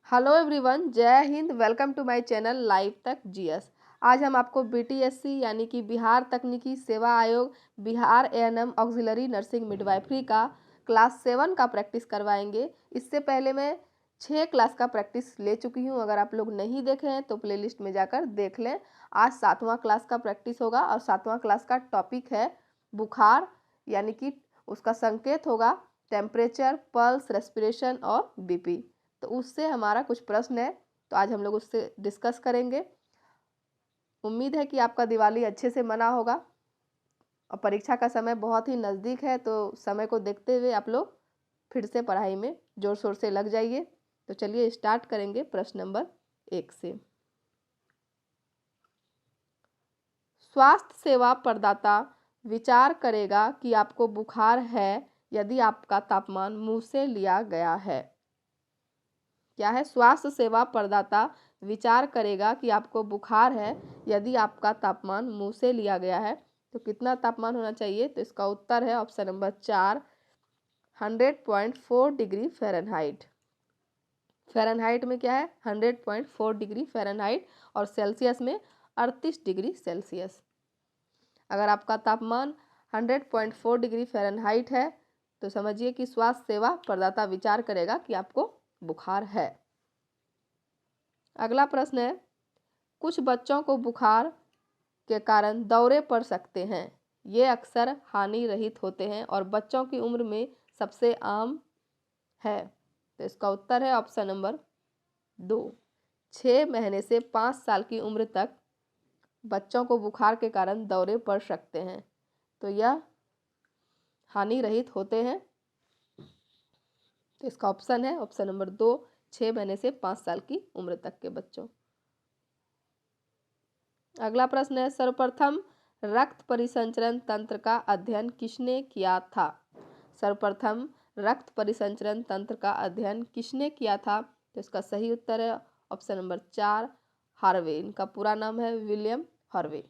Hello everyone, जय हिंद। Welcome to my channel live Tak GS. आज हम आपको बीटीएससी यानी कि बिहार तकनीकी सेवा आयोग Bihar ANM auxiliary nursing midwifery का क्लास 7 का प्रैक्टिस करवाएंगे। इससे पहले मैं 6 क्लास का प्रैक्टिस ले चुकी हूं। अगर आप लोग नहीं देखे हैं तो प्लेलिस्ट में जाकर देख लें। आज 7वां क्लास का प्रैक्टिस होगा और 7वां क्लास का टॉपिक है बुखार, यानी कि उसका संकेत होगा टेम्परेचर, पल्स, रेस्पिरेशन और बीपी। तो उससे हमारा कुछ प्रश्न है, तो आज हम लोग उससे डिस्कस करेंगे। उम्मीद है कि आपका दिवाली अच्छे से मना होगा और परीक्षा का समय बहुत ही नज़दीक है, तो समय को देखते हुए आप लोग फिर से पढ़ाई में जोर शोर से लग जाइए। तो चलिए स्टार्ट करेंगे प्रश्न नंबर 1 से। स्वास्थ्य सेवा प्रदाता विचार करेगा कि आपको बुखार है यदि आपका तापमान मुंह से लिया गया है। क्या है? स्वास्थ्य सेवा प्रदाता विचार करेगा कि आपको बुखार है यदि आपका तापमान मुंह से लिया गया है। तो कितना तापमान होना चाहिए? तो इसका उत्तर है option number 4, 100.4 degree Fahrenheit. Fahrenheit में क्या है? 100.4 डिग्री फ़ारेनहाइट और सेल्सियस में 38 डिग्री सेल्सियस। अगर आपका तापमान 100.4 डिग्री फ़ारेनहाइट है तो समझिए कि स्वास्थ्य सेवा प्रदाता विचार करेगा कि आपको बुखार है। अगला प्रश्न है, कुछ बच्चों को बुखार के कारण दौरे पड़ सकते हैं। ये अक्सर हानि रहित होते हैं और बच्चों की उम्र में सबसे आम है। तो इसका उत्तर है ऑप्शन नंबर 2, 6 महीने से 5 साल की उम्र तक बच्चों को बुखार के कारण दौरे पड़ सकते हैं। तो यह हानि रहित होते हैं। तो इसका ऑप्शन है ऑप्शन नंबर 2, 6 महीने से 5 साल की उम्र तक के बच्चों। अगला प्रश्न है, सर्वप्रथम रक्त परिसंचरण तंत्र का अध्ययन किसने किया था? सर्वप्रथम रक्त परिसंचरण तंत्र का अध्ययन किसने किया था? तो इसका सही उत्तर है ऑप्शन नंबर 4, हार्वे। इनका पूरा नाम है विलियम हार्वे।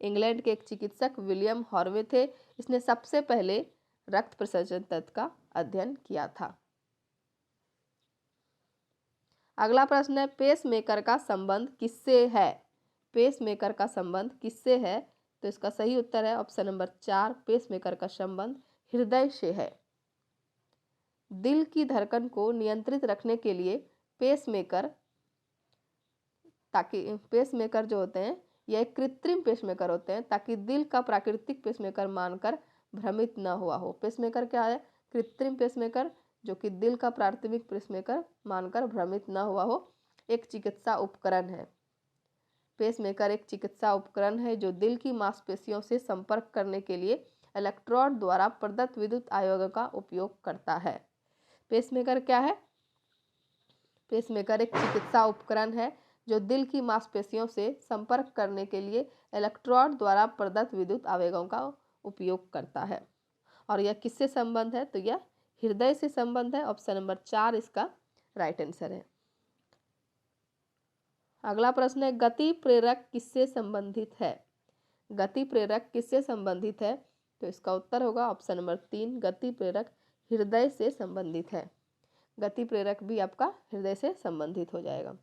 इंग्लैंड के एक चिकित्सक विलियम हार्वे थे। इसने सबसे पहले रक्त परिसंचरण तंत्र का अध्ययन किया था। अगला प्रश्न है, पेसमेकर का संबंध किससे है? पेसमेकर का संबंध किससे है? तो इसका सही उत्तर है ऑप्शन नंबर 4, पेसमेकर का संबंध हृदय से है। दिल की धड़कन को नियंत्रित रखने के लिए पेसमेकर जो होते हैं यह एक कृत्रिम पेसमेकर होते हैं ताकि दिल का प्राकृतिक पेसमेकर मानकर भ्रमित न हुआ हो। पेसमेकर क्या है? कृत्रिम पेसमेकर, जो कि दिल का प्राथमिक पेसमेकर मानकर भ्रमित न हुआ हो, एक चिकित्सा उपकरण है। पेसमेकर एक चिकित्सा उपकरण है जो दिल की मांसपेशियों से संपर्क करने के लिए इलेक्ट्रोड द्वारा प्रदत्त विद्युत आवेगों का उपयोग करता है। पेसमेकर क्या है? पेसमेकर एक चिकित्सा उपकरण है जो दिल की मांसपेशियों से संपर्क करने के लिए इलेक्ट्रोड द्वारा प्रदत्त विद्युत आवेगों का उपयोग करता है। और यह किससे संबंध है? तो यह हृदय से संबंध है। ऑप्शन नंबर 4 इसका राइट आंसर है। अगला प्रश्न है, गति प्रेरक किससे संबंधित है? गति प्रेरक किससे संबंधित है? तो इसका उत्तर होगा ऑप्शन नंबर 3, गति प्रेरक हृदय से संबंधित है। गति प्रेरक भी आपका हृदय से संबंधित हो जाएगा।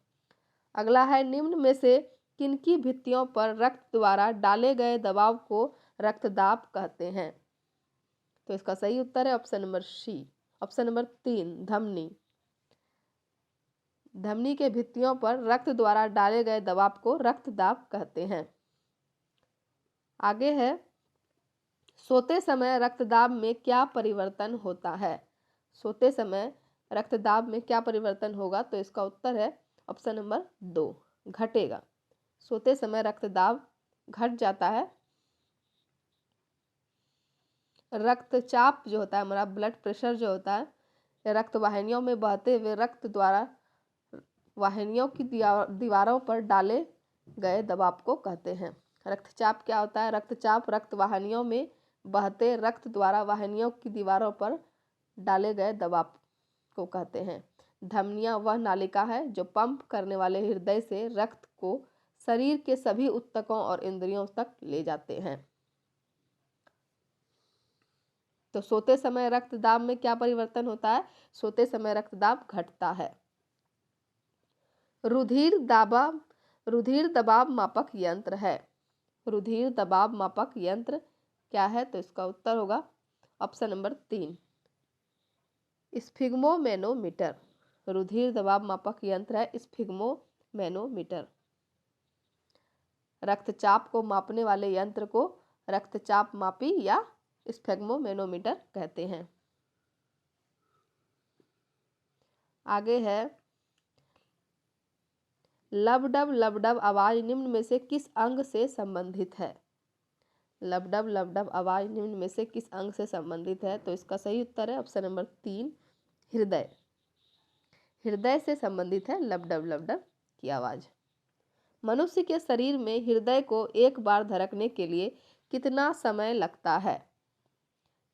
अगला है, निम्न में से किनकी भित्तियों पर रक्त द्वारा डाले गए दबाव को रक्तदाब कहते हैं? तो इसका सही उत्तर है option number C, option number 3, धमनी। धमनी के भित्तियों पर रक्त द्वारा डाले गए दबाव को रक्तदाब कहते हैं। आगे है, सोते समय रक्तदाब में क्या परिवर्तन होता है? सोते समय रक्तदाब में क्या परिवर्तन होगा? तो इसका उत्तर है ऑप्शन नंबर 2, घटेगा। सोते समय रक्तदाब घट जाता है। रक्तचाप जो होता है, हमारा ब्लड प्रेशर जो होता है, रक्त वाहिनियों में बहते हुए रक्त द्वारा वाहिनियों की दीवारों पर डाले गए दबाव को कहते हैं। रक्तचाप क्या होता है? रक्तचाप रक्त वाहिनियों में बहते रक्त द्वारा वाहिनियों की दीवारों पर डाले गए दबाव को कहते हैं। धमनियां वह नालिका है जो पंप करने वाले हृदय से रक्त को शरीर के सभी ऊतकों और इंद्रियों तक ले जाते हैं। तो सोते समय रक्तदाब में क्या परिवर्तन होता है? सोते समय रक्तदाब घटता है। रुधिर दबाव मापक यंत्र है। रुधिर दबाव मापक यंत्र क्या है? तो इसका उत्तर होगा ऑप्शन नंबर 3, स्फिग्मोमेनोमीटर। रुधिर दबाव मापक यंत्र है स्फिग्मोमेनोमीटर। रक्तचाप को मापने वाले यंत्र को रक्तचाप मापी या स्फिग्मोमेनोमीटर कहते हैं। आगे है, लबडब लबडब आवाज निम्न में से किस अंग से संबंधित है? लबडब लबडब आवाज निम्न में से किस अंग से संबंधित है? तो इसका सही उत्तर है ऑप्शन नंबर 3, हृदय। हृदय से संबंधित है लबडब लबडब की आवाज। मनुष्य के शरीर में हृदय को एक बार धड़कने के लिए कितना समय लगता है?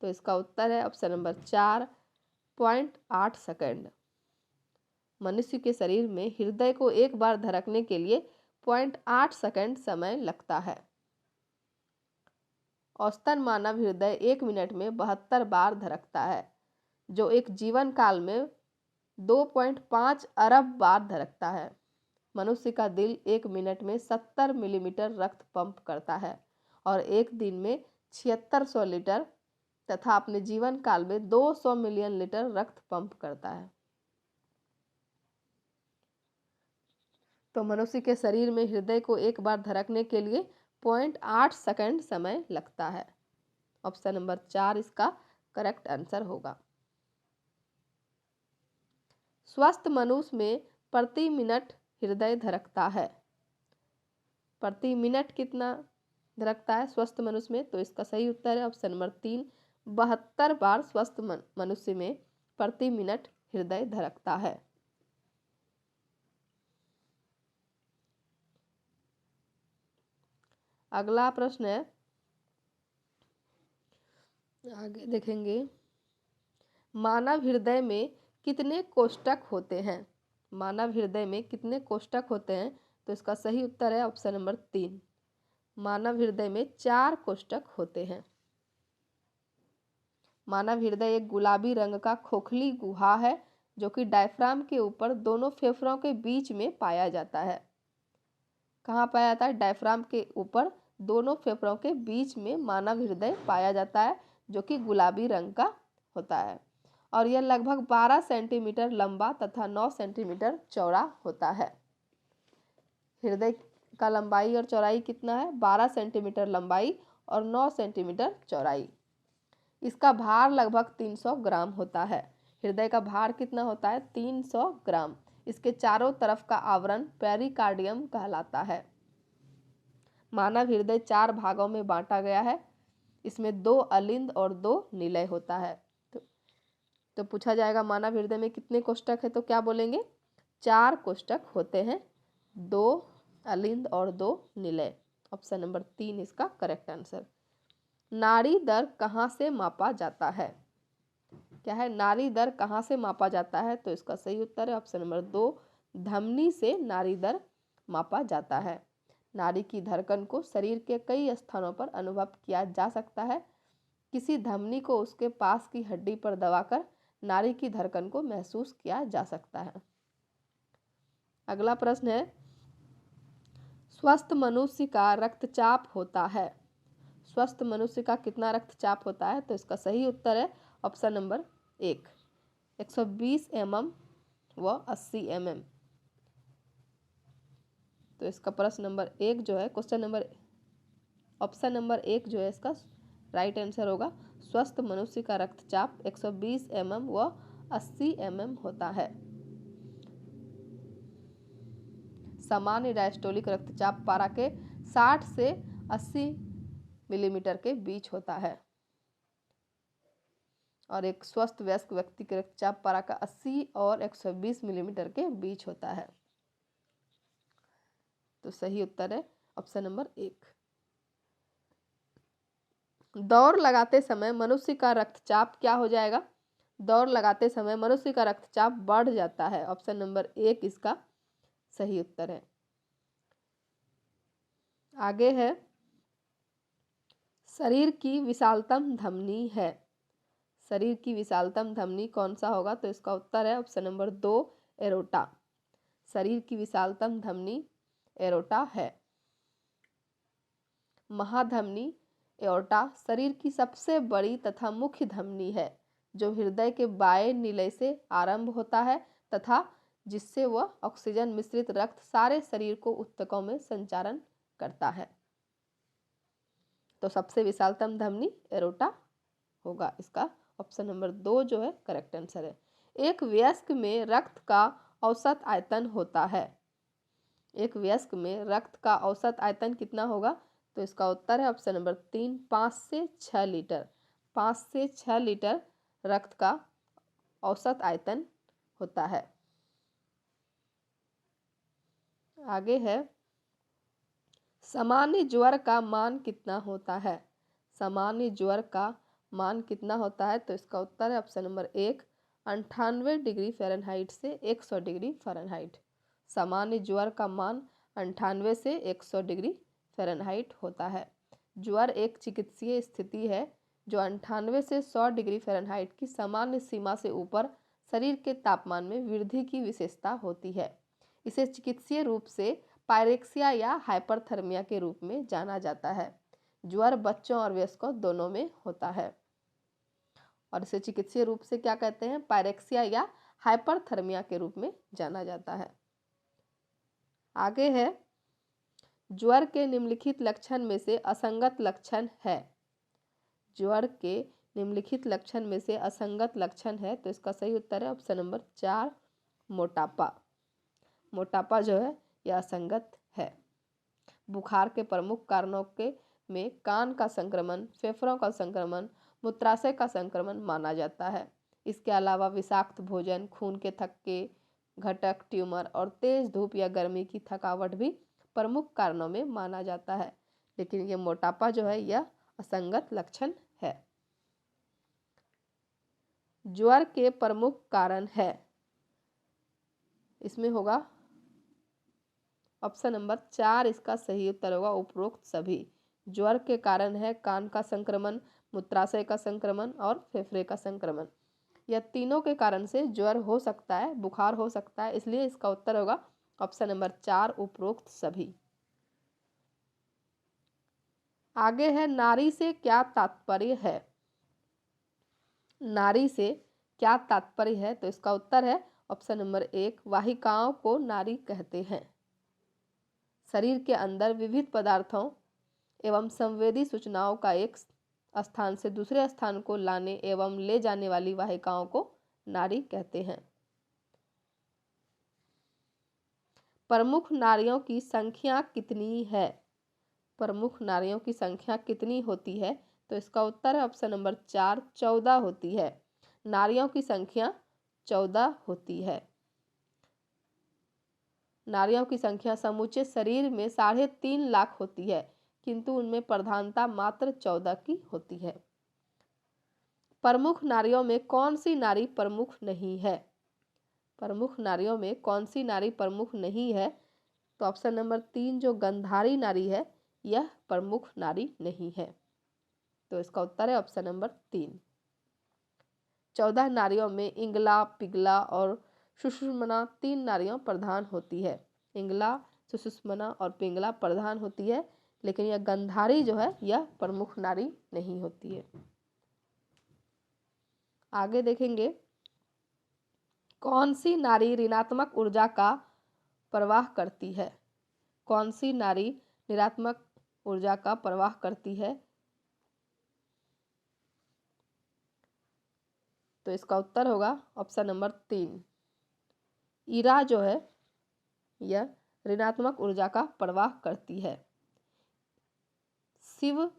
तो इसका उत्तर है ऑप्शन नंबर 4, 0.8 सेकंड। मनुष्य के शरीर में हृदय को एक बार धड़कने के लिए 0.8 सेकंड समय लगता है। औसतन मानव हृदय 1 मिनट में 72 बार धड़कता है, जो एक जीवन काल में 2.5 अरब बार धड़कता है। मनुष्य का दिल 1 मिनट में 70 मिलीमीटर रक्त पंप करता है और एक दिन में 7600 लीटर तथा अपने जीवन काल में 200 मिलियन लीटर रक्त पंप करता है। तो मनुष्य के शरीर में हृदय को एक बार धड़कने के लिए 0.8 सेकंड समय लगता है। ऑप्शन नंबर 4 इसका करेक्ट आंसर होगा। स्वस्थ मनुष्य में प्रति मिनट हृदय धड़कता है। प्रति मिनट कितना धड़कता है स्वस्थ मनुष्य में? तो इसका सही उत्तर है ऑप्शन नंबर 3, 72 बार स्वस्थ मनुष्य में प्रति मिनट हृदय धड़कता है। अगला प्रश्न है, आगे देखेंगे, मानव हृदय में कितने कोष्ठक होते हैं? मानव हृदय में कितने कोष्ठक होते हैं? तो इसका सही उत्तर है ऑप्शन नंबर 3, मानव हृदय में 4 कोष्ठक होते हैं। मानव हृदय एक गुलाबी रंग का खोखली गुहा है जो कि डायफ्राम के ऊपर दोनों फेफड़ों के बीच में पाया जाता है। कहाँ पाया जाता है? डायफ्राम के ऊपर दोनों फेफड़ों के बीच में मानव हृदय पाया जाता है, जो कि गुलाबी रंग का होता है और यह लगभग 12 सेंटीमीटर लंबा तथा 9 सेंटीमीटर चौड़ा होता है। हृदय का लंबाई और चौड़ाई कितना है? 12 सेंटीमीटर लंबाई और 9 सेंटीमीटर चौड़ाई। इसका भार लगभग 300 ग्राम होता है। हृदय का भार कितना होता है? 300 ग्राम। इसके चारों तरफ का आवरण पेरिकार्डियम कहलाता है। मानव हृदय 4 भागों में बांटा गया है। इसमें 2 अलिंद और 2 निलय होता है। तो पूछा जाएगा मानव हृदय में कितने कोष्ठक है? तो क्या बोलेंगे? 4 कोष्ठक होते हैं, 2 अलिंद और 2 निलय। ऑप्शन नंबर 3 इसका करेक्ट आंसर। नाड़ी दर कहाँ से मापा जाता है? क्या है? नाड़ी दर कहाँ से मापा जाता है? तो इसका सही उत्तर है ऑप्शन नंबर 2, धमनी से नाड़ी दर मापा जाता है। नाड़ी की धड़कन को शरीर के कई स्थानों पर अनुभव किया जा सकता है। किसी धमनी को उसके पास की हड्डी पर दबाकर नाड़ी की धड़कन को महसूस किया जा सकता है। अगला प्रश्न है, स्वस्थ मनुष्य का रक्तचाप होता है। स्वस्थ मनुष्य का कितना रक्तचाप होता है? तो इसका सही उत्तर है ऑप्शन नंबर 1, 120 mm व 80 mm। तो इसका प्रश्न नंबर 1 जो है, क्वेश्चन नंबर ऑप्शन नंबर 1 जो है इसका राइट आंसर होगा। स्वस्थ मनुष्य का रक्तचाप 120 mm व 80 mm होता है। सामान्य डायस्टोलिक रक्तचाप पारा के 60 से 80 मिलीमीटर के बीच होता है और एक स्वस्थ वयस्क व्यक्ति के रक्तचाप पारा का 80 और 120 मिलीमीटर के बीच होता है। तो सही उत्तर है ऑप्शन नंबर 1। दौड़ लगाते समय मनुष्य का रक्तचाप क्या हो जाएगा? दौड़ लगाते समय मनुष्य का रक्तचाप बढ़ जाता है। ऑप्शन नंबर 1 इसका सही उत्तर है। आगे है, शरीर की विशालतम धमनी है। शरीर की विशालतम धमनी कौन सा होगा? तो इसका उत्तर है ऑप्शन नंबर 2 एरोटा। शरीर की विशालतम धमनी एरोटा है। महाधमनी एओर्टा शरीर की सबसे बड़ी तथा मुख्य धमनी है जो हृदय के बाएं निलय से आरंभ होता है तथा जिससे वह ऑक्सीजन मिश्रित रक्त सारे शरीर को ऊतकों में संचारण करता है। तो सबसे विशालतम धमनी एरोटा होगा। इसका ऑप्शन नंबर 2 जो है करेक्ट आंसर है। एक वयस्क में रक्त का औसत आयतन होता है। एक वयस्क में रक्त का औसत आयतन कितना होगा? तो इसका उत्तर है ऑप्शन नंबर 3 5 से 6 लीटर। 5 से 6 लीटर रक्त का औसत आयतन होता है। आगे है सामान्य ज्वर का मान कितना होता है? सामान्य ज्वर का मान कितना होता है? तो इसका उत्तर है ऑप्शन नंबर 1 98 डिग्री फ़ारेनहाइट से 100 डिग्री फ़ारेनहाइट। सामान्य ज्वर का मान 98 से 100 डिग्री फ़ारेनहाइट होता है। ज्वर एक चिकित्सीय स्थिति है जो 98 से 100 डिग्री फ़ारेनहाइट की सामान्य सीमा से ऊपर शरीर के तापमान में वृद्धि की विशेषता होती है। इसे चिकित्सीय रूप से पायरेक्सिया या हाइपरथर्मिया के रूप में जाना जाता है। ज्वर बच्चों और वयस्कों दोनों में होता है और इसे चिकित्सीय रूप से क्या कहते हैं? पायरेक्सिया या हाइपरथर्मिया के रूप में जाना जाता है। आगे है ज्वर के निम्नलिखित लक्षण में से असंगत लक्षण है। ज्वर के निम्नलिखित लक्षण में से असंगत लक्षण है तो इसका सही उत्तर है ऑप्शन नंबर 4 मोटापा। मोटापा जो है यह असंगत है। बुखार के प्रमुख कारणों के में कान का संक्रमण, फेफड़ों का संक्रमण, मूत्राशय का संक्रमण माना जाता है। इसके अलावा विषाक्त भोजन, खून के थक्के, घटक, ट्यूमर और तेज धूप या गर्मी की थकावट भी प्रमुख कारणों में माना जाता है। लेकिन ये मोटापा जो है यह असंगत लक्षण है। ज्वर के प्रमुख कारण है, इसमें होगा ऑप्शन नंबर 4 इसका सही उत्तर होगा उपरोक्त सभी। ज्वर के कारण है कान का संक्रमण, मूत्राशय का संक्रमण और फेफड़े का संक्रमण। यह तीनों के कारण से ज्वर हो सकता है, बुखार हो सकता है, इसलिए इसका उत्तर होगा ऑप्शन नंबर 4 उपरोक्त सभी। आगे है नारी से क्या तात्पर्य है? नारी से क्या तात्पर्य है? तो इसका उत्तर है ऑप्शन नंबर 1 वाहिकाओं को नारी कहते हैं। शरीर के अंदर विविध पदार्थों एवं संवेदी सूचनाओं का एक स्थान से दूसरे स्थान को लाने एवं ले जाने वाली वाहिकाओं को नाड़ी कहते हैं। प्रमुख नाड़ियों की संख्या कितनी है? प्रमुख नाड़ियों की संख्या कितनी होती है? तो इसका उत्तर है ऑप्शन नंबर 4 14 होती है। नाड़ियों की संख्या 14 होती है। नाड़ियों की संख्या समूचे शरीर में 3.5 लाख होती है किंतु उनमें प्रधानता मात्र 14 की होती है। प्रमुख नाड़ियों में कौन सी नाड़ी प्रमुख नहीं है? प्रमुख नाड़ियों में कौन सी नाड़ी प्रमुख नहीं है? तो ऑप्शन नंबर 3 जो गंधारी नाड़ी है यह प्रमुख नाड़ी नहीं है। तो इसका उत्तर है ऑप्शन नंबर 3। 14 नाड़ियों में इंगला, पिंगला और सुषुम्ना 3 नाड़ियां प्रधान होती है। इंगला, सुषुम्ना और पिंगला प्रधान होती है, लेकिन यह गंधारी जो है यह प्रमुख नाड़ी नहीं होती है। आगे देखेंगे कौन सी नाड़ी ऋणात्मक ऊर्जा का प्रवाह करती है? कौन सी नाड़ी ऋणात्मक ऊर्जा का प्रवाह करती है? तो इसका उत्तर होगा ऑप्शन नंबर 3 ईरा जो है यह ऋणात्मक ऊर्जा का प्रवाह करती है। शिव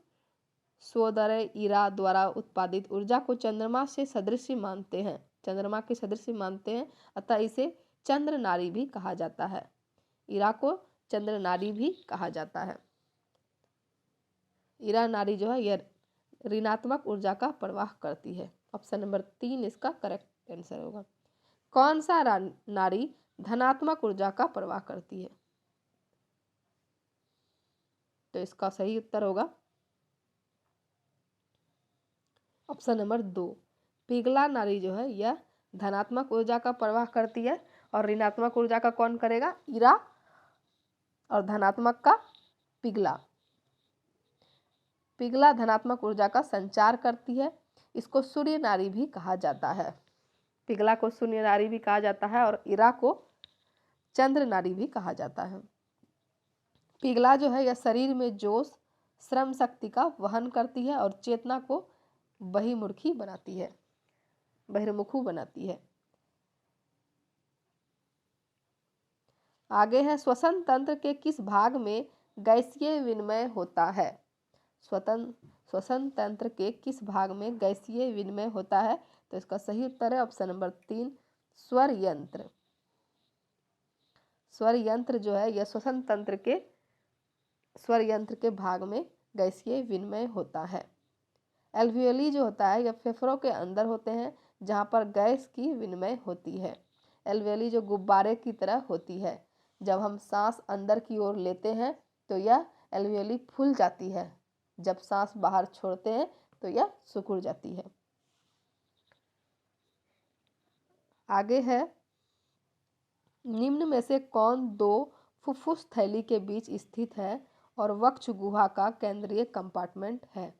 स्वोदय ईरा द्वारा उत्पादित ऊर्जा को चंद्रमा से सदृश मानते हैं, चंद्रमा के सदृश मानते हैं, अतः इसे चंद्र नाड़ी भी कहा जाता है। ईरा को चंद्र नाड़ी भी कहा जाता है। ईरा नाड़ी जो है यह ऋणात्मक ऊर्जा का प्रवाह करती है। ऑप्शन नंबर 3 इसका करेक्ट आंसर होगा। कौन सा नाड़ी धनात्मक ऊर्जा का प्रवाह करती है? तो इसका सही उत्तर होगा ऑप्शन नंबर 2 पिघला नाड़ी जो है यह धनात्मक ऊर्जा का प्रवाह करती है और ऋणात्मक ऊर्जा का कौन करेगा? इरा, और धनात्मक का पिघला। पिघला धनात्मक ऊर्जा का संचार करती है। इसको सूर्य नाड़ी भी कहा जाता है। पिघला को सूर्य नाड़ी भी कहा जाता है और इरा को चंद्र नाड़ी भी कहा जाता है। पिघला जो है यह शरीर में जोश, श्रम शक्ति का वहन करती है और चेतना को बहिर्मुखी बनाती है, बहिर्मुखी बनाती है। आगे है, श्वसन तंत्र के किस भाग में गैसीय विनिमय होता है? श्वसन तंत्र के किस भाग में गैसीय विनिमय होता है? तो इसका सही उत्तर है ऑप्शन नंबर 3, स्वर यंत्र। स्वर यंत्र जो है यह श्वसन तंत्र के स्वर यंत्र के भाग में गैसीय विनिमय होता है। एल्वियोली जो होता है यह फेफड़ों के अंदर होते हैं जहाँ पर गैस की विनिमय होती है। एल्वियोली जो गुब्बारे की तरह होती है। जब हम सांस अंदर की ओर लेते हैं तो यह एल्वियोली फूल जाती है, जब सांस बाहर छोड़ते हैं तो यह सिकुड़ जाती है। आगे है, निम्न में से कौन दो फुफ्फुस थैली के बीच स्थित है और वक्ष गुहा का केंद्रीय कंपार्टमेंट है?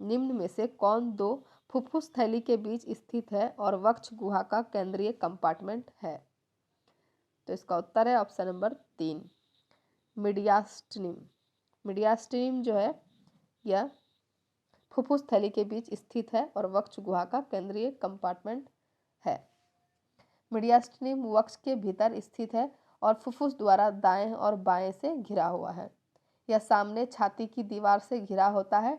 निम्न में से कौन दो फुफ्फुस थैली के बीच स्थित है और वक्ष गुहा का केंद्रीय कंपार्टमेंट है? तो इसका उत्तर है ऑप्शन नंबर 3, मीडियास्टिनम। मीडियास्टिनम जो है यह फुफ्फुस थैली के बीच स्थित है और वक्ष गुहा का केंद्रीय कंपार्टमेंट है। मीडियास्टिनम वक्ष के भीतर स्थित है और फुफ्फुस द्वारा दाएं और बाएं से घिरा हुआ है। यह सामने छाती की दीवार से घिरा होता है,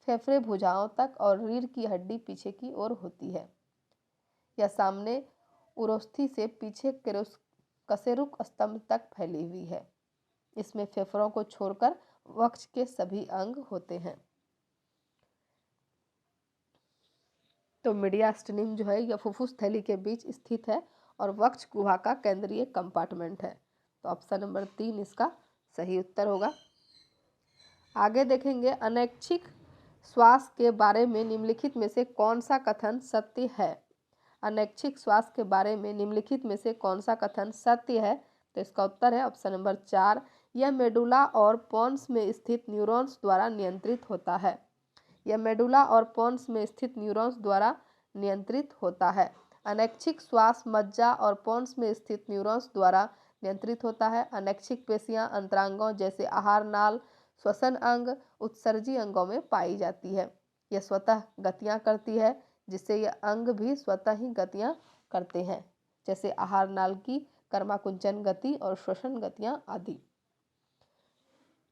फेफड़े भुजाओं तक और रीढ़ की हड्डी पीछे की ओर होती है। यह सामने उरोस्थि से पीछे कशेरुक स्तंभ तक फैली हुई है। इसमें फेफड़ों को छोड़कर वक्ष के सभी अंग होते हैं। तो मीडियास्टिनम जो है यह फुफ्फुस थैली के बीच स्थित है और वक्ष गुहा का केंद्रीय कंपार्टमेंट है। तो ऑप्शन नंबर 3 इसका सही उत्तर होगा। आगे देखेंगे, अनैच्छिक श्वास के बारे में निम्नलिखित में से कौन सा कथन सत्य है? अनैच्छिक श्वास के बारे में निम्नलिखित में से कौन सा कथन सत्य है? तो इसका उत्तर है ऑप्शन नंबर 4, यह मेडुला और पोन्स में स्थित न्यूरॉन्स द्वारा नियंत्रित होता है। यह मेडुला और पोन्स में स्थित न्यूरॉन्स द्वारा नियंत्रित होता है। अनैच्छिक श्वास मज्जा और पोन्स में स्थित न्यूरॉन्स द्वारा नियंत्रित होता है। अनैच्छिक पेशियां अंतरांगों जैसे आहार नाल, श्वसन अंग, उत्सर्जी अंगों में पाई जाती है। यह स्वतः गतियां करती है, जिससे यह अंग भी स्वतः ही गतियां करते हैं, जैसे आहार नाल की कर्माकुंचन गति और श्वसन गतियां आदि।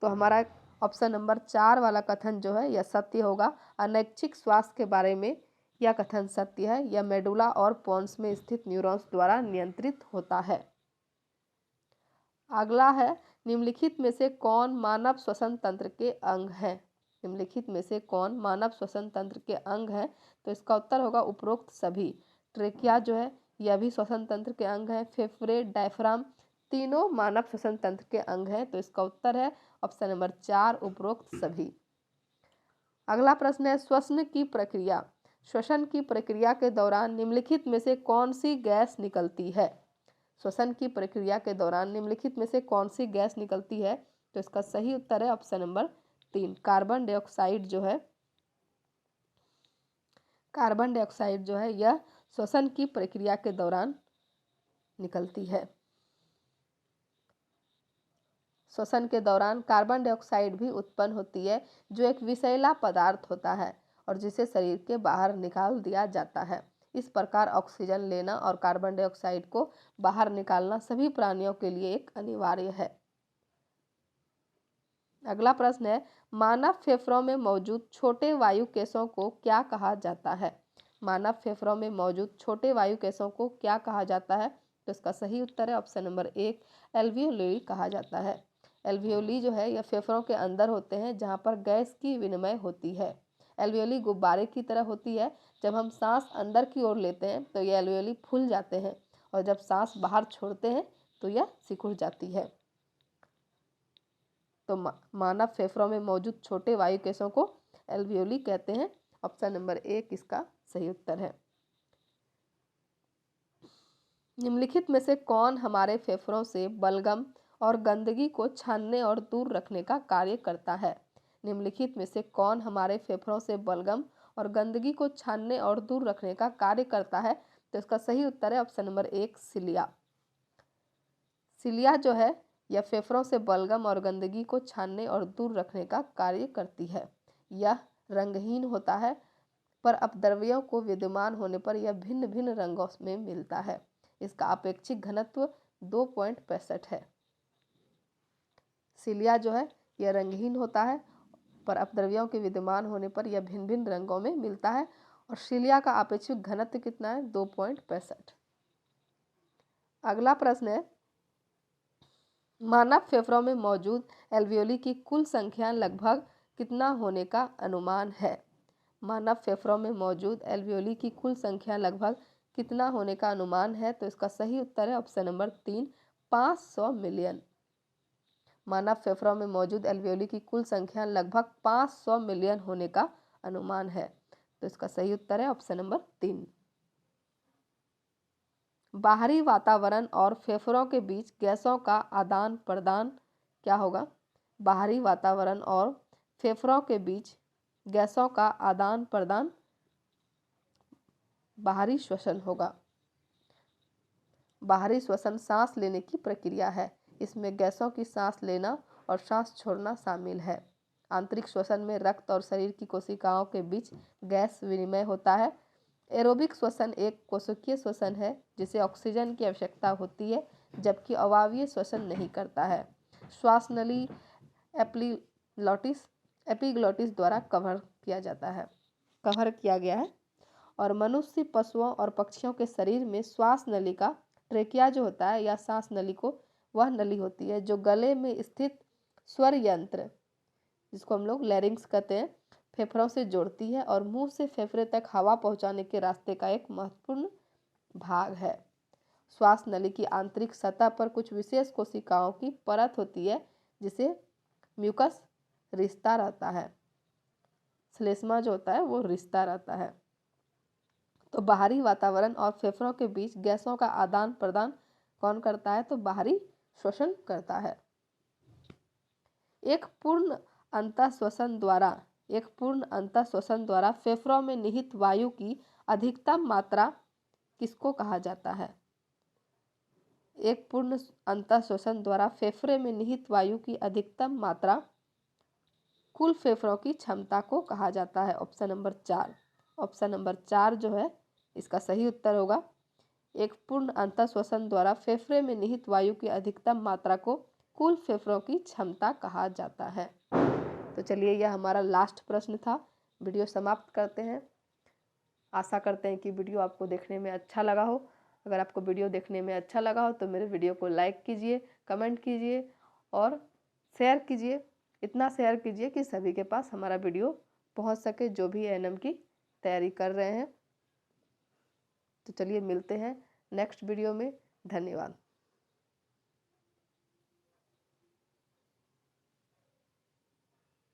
तो हमारा ऑप्शन नंबर 4 वाला कथन जो है यह सत्य होगा। अनैच्छिक श्वास के बारे में यह कथन सत्य है। यह मेडुला और पोन्स में स्थित न्यूरॉन्स द्वारा नियंत्रित होता है। अगला है, निम्नलिखित में से कौन मानव श्वसन तंत्र के अंग है? निम्नलिखित में से कौन मानव श्वसन तंत्र के अंग है? तो इसका उत्तर होगा उपरोक्त सभी। ट्रेकिया जो है यह भी श्वसन तंत्र के अंग है। फेफड़े, डायफ्राम तीनों मानव श्वसन तंत्र के अंग हैं। तो इसका उत्तर है ऑप्शन नंबर 4, उपरोक्त सभी। अगला प्रश्न है, श्वसन की प्रक्रिया। श्वसन की प्रक्रिया के दौरान निम्नलिखित में से कौन सी गैस निकलती है? श्वसन की प्रक्रिया के दौरान निम्नलिखित में से कौन सी गैस निकलती है? तो इसका सही उत्तर है ऑप्शन नंबर 3, कार्बन डाइऑक्साइड जो है। कार्बन डाइऑक्साइड जो है यह श्वसन की प्रक्रिया के दौरान निकलती है। श्वसन के दौरान कार्बन डाइऑक्साइड भी उत्पन्न होती है, जो एक विषैला पदार्थ होता है और जिसे शरीर के बाहर निकाल दिया जाता है। इस प्रकार ऑक्सीजन लेना और कार्बन डाइऑक्साइड को बाहर निकालना सभी प्राणियों के लिए एक अनिवार्य है। अगला प्रश्न है, मानव फेफड़ों में मौजूद छोटे वायु केशों को क्या कहा जाता है? मानव फेफड़ों में मौजूद छोटे वायु केशों को क्या कहा जाता है? तो इसका सही उत्तर है ऑप्शन नंबर 1, एल्वियोली कहा जाता है। एल्वियोली जो है यह फेफड़ों के अंदर होते हैं, जहाँ पर गैस की विनिमय होती है। एल्वियोली गुब्बारे की तरह होती है। जब हम सांस अंदर की ओर लेते हैं तो यह एल्वियोली फूल जाते हैं और जब सांस बाहर छोड़ते हैं तो यह सिकुड़ जाती है। तो मानव फेफड़ों में मौजूद छोटे वायु केशों को एल्वियोली कहते हैं। ऑप्शन नंबर 1 इसका सही उत्तर है। निम्नलिखित में से कौन हमारे फेफड़ों से बलगम और गंदगी को छानने और दूर रखने का कार्य करता है? निम्नलिखित में से कौन हमारे फेफड़ों से बलगम और गंदगी को छानने और दूर रखने का कार्य करता है? तो इसका सही उत्तर है ऑप्शन नंबर 1 सिलिया। सिलिया जो है यह फेफड़ों से बलगम और गंदगी को छानने और दूर रखने का कार्य करती है। यह रंगहीन होता है, पर अपद्रव्यों को विद्यमान होने पर यह भिन्न भिन्न रंगों में मिलता है। इसका अपेक्षिक घनत्व 2.65 है। सिलिया जो है यह रंगहीन होता है, पर अपद्रव्यों के विद्यमान होने पर यह भिन्न भिन्न रंगों में मिलता है, और सिलिया का अपेक्षिक घनत्व कितना है? 2.65। अगला प्रश्न है, मानव फेफड़ों में मौजूद एल्वियोली की कुल संख्या लगभग कितना होने का अनुमान है? मानव फेफड़ों में मौजूद एल्वियोली की कुल संख्या लगभग कितना होने का अनुमान है? तो इसका सही उत्तर है ऑप्शन नंबर 3 500 मिलियन। मानव फेफड़ों में मौजूद एल्वियोली की कुल संख्या लगभग 500 मिलियन होने का अनुमान है। तो इसका सही उत्तर है ऑप्शन नंबर 3। बाहरी वातावरण और फेफड़ों के बीच गैसों का आदान प्रदान क्या होगा? बाहरी वातावरण और फेफड़ों के बीच गैसों का आदान प्रदान बाहरी श्वसन होगा। बाहरी श्वसन सांस लेने की प्रक्रिया है। इसमें गैसों की सांस लेना और सांस छोड़ना शामिल है। आंतरिक श्वसन में रक्त और शरीर की कोशिकाओं के बीच गैस विनिमय होता है। एरोबिक श्वसन एक कोशिकीय श्वसन है जिसे ऑक्सीजन की आवश्यकता होती है, जबकि अवायवीय श्वसन नहीं करता है। श्वास नली एपिग्लोटिस द्वारा कवर किया गया है। और मनुष्य, पशुओं और पक्षियों के शरीर में श्वास नली का ट्रेकिया जो होता है या सांस नली को वह नली होती है जो गले में स्थित स्वर यंत्र, जिसको हम लोग लैरिंक्स कहते हैं, फेफड़ों से जोड़ती है और मुंह से फेफड़े तक हवा पहुंचाने के रास्ते का एक महत्वपूर्ण भाग है। श्वास नली की आंतरिक सतह पर कुछ विशेष कोशिकाओं की परत होती है जिसे म्यूकस रिश्ता रहता है। श्लेष्मा जो होता है वो रिश्ता रहता है। तो बाहरी वातावरण और फेफड़ों के बीच गैसों का आदान प्रदान कौन करता है? तो बाहरी श्वसन करता है। एक पूर्ण अंतःश्वसन द्वारा फेफड़ों में निहित वायु की अधिकतम मात्रा किसको कहा जाता है? एक पूर्ण अंतःश्वसन द्वारा फेफड़े में निहित वायु की अधिकतम मात्रा कुल फेफड़ों की क्षमता को कहा जाता है। Option number 4। ऑप्शन नंबर 4 जो है इसका सही उत्तर होगा। एक पूर्ण अंतःश्वसन द्वारा फेफड़े में निहित वायु की अधिकतम मात्रा को कुल फेफड़ों की क्षमता कहा जाता है। तो चलिए यह हमारा लास्ट प्रश्न था। वीडियो समाप्त करते हैं। आशा करते हैं कि वीडियो आपको देखने में अच्छा लगा हो। अगर आपको वीडियो देखने में अच्छा लगा हो तो मेरे वीडियो को लाइक कीजिए, कमेंट कीजिए और शेयर कीजिए। इतना शेयर कीजिए कि सभी के पास हमारा वीडियो पहुंच सके जो भी एएनएम की तैयारी कर रहे हैं। तो चलिए मिलते हैं नेक्स्ट वीडियो में। धन्यवाद।